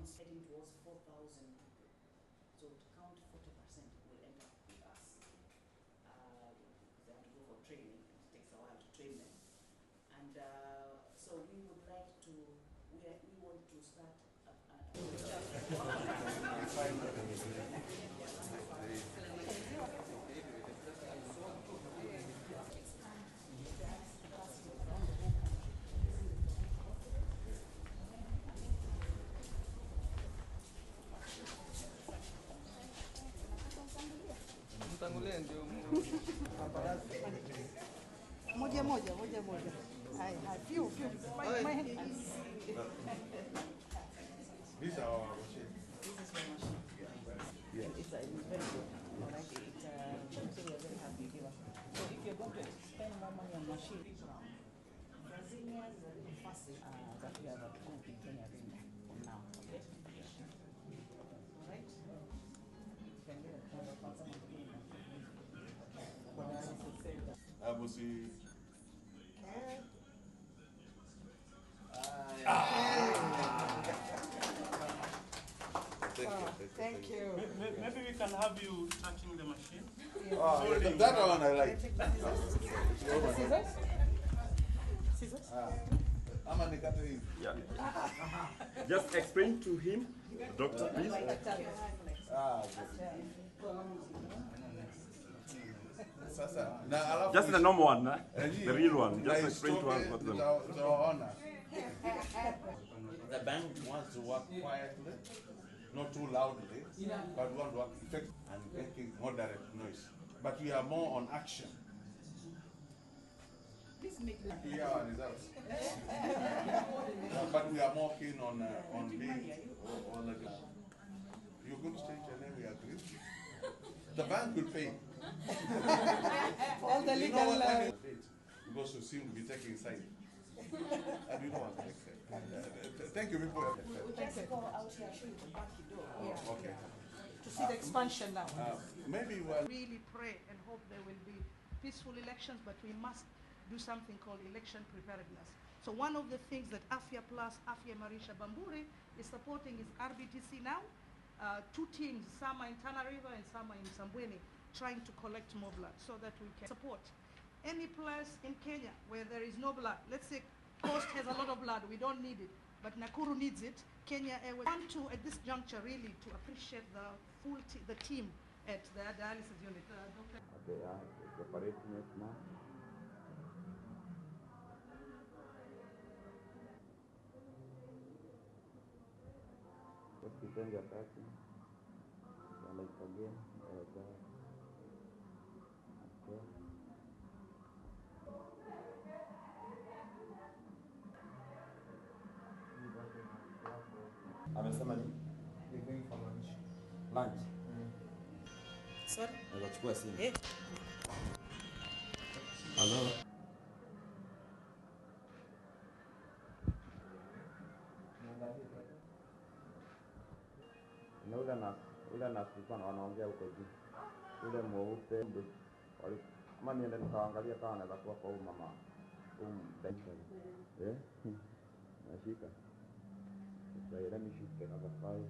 counts heading towards 4,000 people. So to count 40% will end up with us. Because they have to go for training. It takes a while to train them. And so we would like to, we want to start moja. Hi, few. My hand. This is our machine. This is your machine. Yeah. It's very good. Alright. So we are very happy you give us. So if you're going to spend more money on machine, Brazilians are really fussy, but we have a group in Kenya doing that for now. Okay. Alright. You can get a kind of person doing that. I will see. Thank you. Maybe we can have you touching the machine. That one I like. Scissors? Yeah. Just explain to him, doctor, please. Just the normal one, the real one. Just explain to us what them. The band wants to work quietly, not too loudly, but we want to work effective and making moderate noise. But we are more on action. Yeah, on results. But we are more keen on being on the. You're going to state your name, we agree. The bank will pay. All the legal Because you seem to be taking side. And you know what? Thank you, people. Let's go out here, show you the back door. Yeah. Okay. To see the expansion now. Maybe we'll Really pray and hope there will be peaceful elections, but we must do something called election preparedness. So one of the things that Afya Plus, Afya Marisha Bamburi is supporting is RBTC now. Two teams, some are in Tana River and some are in Sambweni, trying to collect more blood so that we can support any place in Kenya where there is no blood. Let's say Coast has a lot of blood, we don't need it, but Nakuru needs it. Kenya Airways. I want to, at this juncture, really to appreciate the full the team at the dialysis unit. Dr. Okay, separating it now. Just pretend you're touching. Like again, okay. Amesema nini? We're going for lunch. Lunch. Sorry? Nachukua simu. Yeah. Hello. Na ule na tulikuwa wanaongea huko juu. Ule mweupe ama niende nikaangalia kama anaweza kuwa kwa huyu mama. Eh? Nashika. So let me shoot another 5.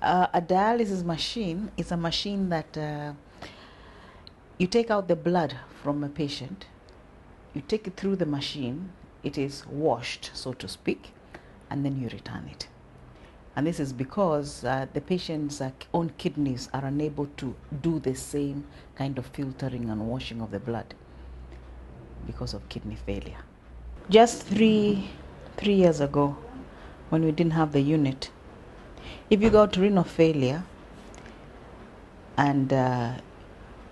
A dialysis machine is a machine that you take out the blood from a patient, you take it through the machine, it is washed, so to speak, and then you return it. And this is because the patient's own kidneys are unable to do the same kind of filtering and washing of the blood because of kidney failure. Just three years ago, when we didn't have the unit, if you got renal failure and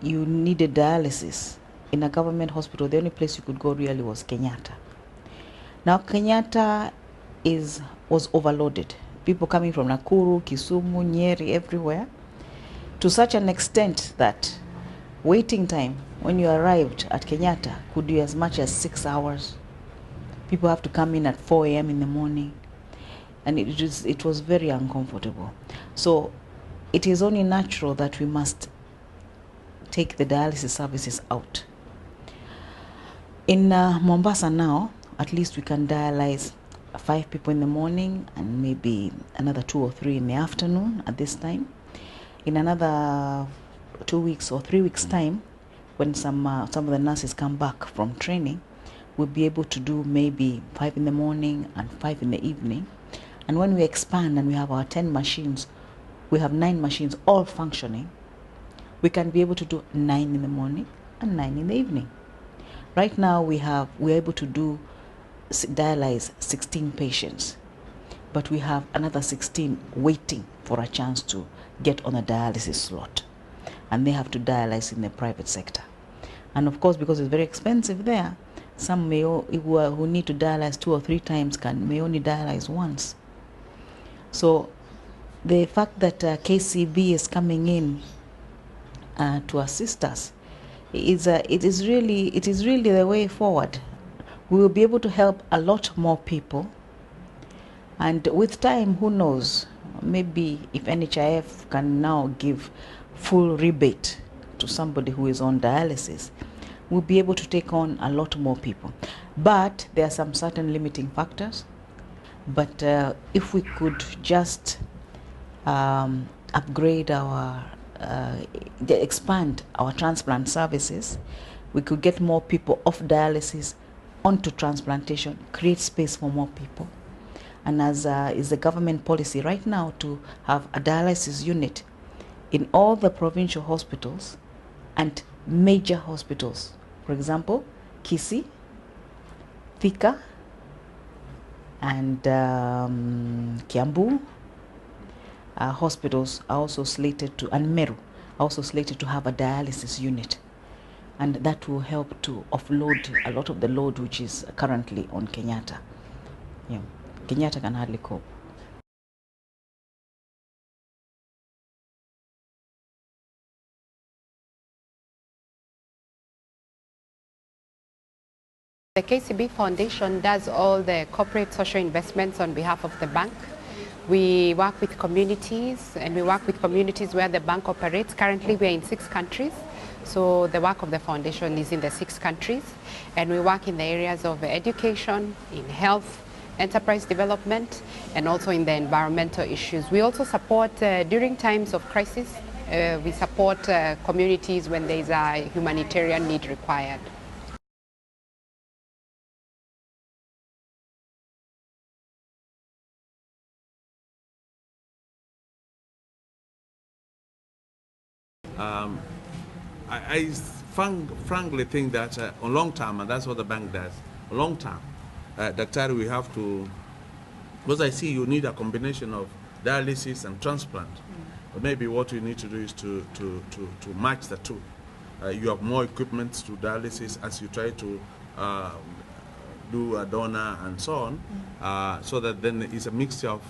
you needed dialysis in a government hospital, the only place you could go really was Kenyatta. Now Kenyatta was overloaded. People coming from Nakuru, Kisumu, Nyeri, everywhere, to such an extent that waiting time when you arrived at Kenyatta could be as much as 6 hours. People have to come in at 4 a.m. in the morning, and it was very uncomfortable. So it is only natural that we must take the dialysis services out. In Mombasa now, at least we can dialyze 5 people in the morning and maybe another 2 or 3 in the afternoon at this time. In another 2 weeks or 3 weeks time, when some of the nurses come back from training, we'll be able to do maybe 5 in the morning and 5 in the evening. And when we expand and we have our 10 machines, we have 9 machines all functioning, we can be able to do 9 in the morning and 9 in the evening. Right now we're able to dialyze 16 patients, but we have another 16 waiting for a chance to get on a dialysis slot, and they have to dialyze in the private sector. And of course, because it's very expensive there, some who need to dialyze 2 or 3 times may only dialyze once. So the fact that KCB is coming in to assist us it is really the way forward. We will be able to help a lot more people, and with time, who knows, maybe if NHIF can now give full rebate to somebody who is on dialysis, we'll be able to take on a lot more people. But there are some certain limiting factors. But if we could just upgrade expand our transplant services, we could get more people off dialysis onto transplantation, create space for more people. And as is the government policy right now to have a dialysis unit in all the provincial hospitals and major hospitals. For example, Kisii, Thika, and Kiambu hospitals are also slated to, and Meru also slated to have a dialysis unit, and that will help to offload a lot of the load which is currently on Kenyatta. Yeah. Kenyatta can hardly cope. The KCB Foundation does all the corporate social investments on behalf of the bank. We work with communities, and we work with communities where the bank operates. Currently we are in 6 countries, so the work of the foundation is in the 6 countries, and we work in the areas of education, in health, enterprise development, and also in the environmental issues. We also support, during times of crisis, we support communities when there is a humanitarian need required. I frankly think that on long term, and that's what the bank does, long term, Daktari, we have to, because I see you need a combination of dialysis and transplant. But maybe what you need to do is to match the two. You have more equipment to dialysis as you try to do a donor and so on, so that then it's a mixture of,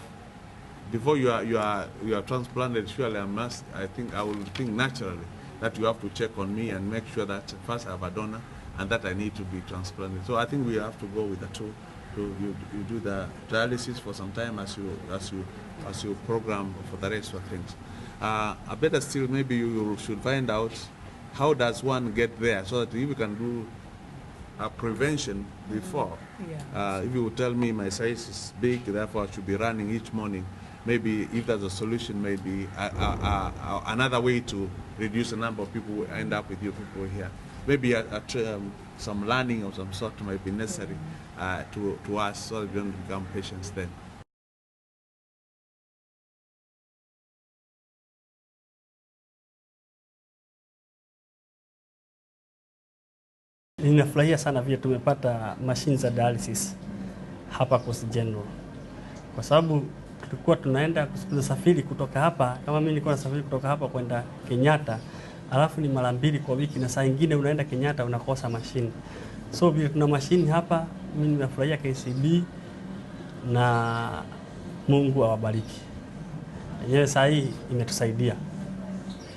before you are transplanted, surely I will think naturally that you have to check on me and make sure that first I have a donor and that I need to be transplanted. So I think we have to go with the two. You do the dialysis for some time as you program for the rest of things. Better still, maybe you should find out how does one get there, so that if you can do a prevention before. If you tell me my size is big, therefore I should be running each morning, maybe if there's a solution, maybe another way to reduce the number of people who end up with you people here. Maybe some learning of some sort might be necessary to us, so that we don't become patients then. Ninafurahia sana vile tumepata machine za dialysis hapa Coast General, kwa sababu tulikuwa tunasafiri kutoka hapa, kama mimi nilikuwa nasafiri kutoka hapa kwenda Kenyatta, alafu ni mara 2 kwa wiki, na saa nyingine unaenda Kenyatta unakosa machine. So vile tuna machine hapa mimi nimefurahia KCB na Mungu awabariki. Yenyewe saa hii imetusaidia.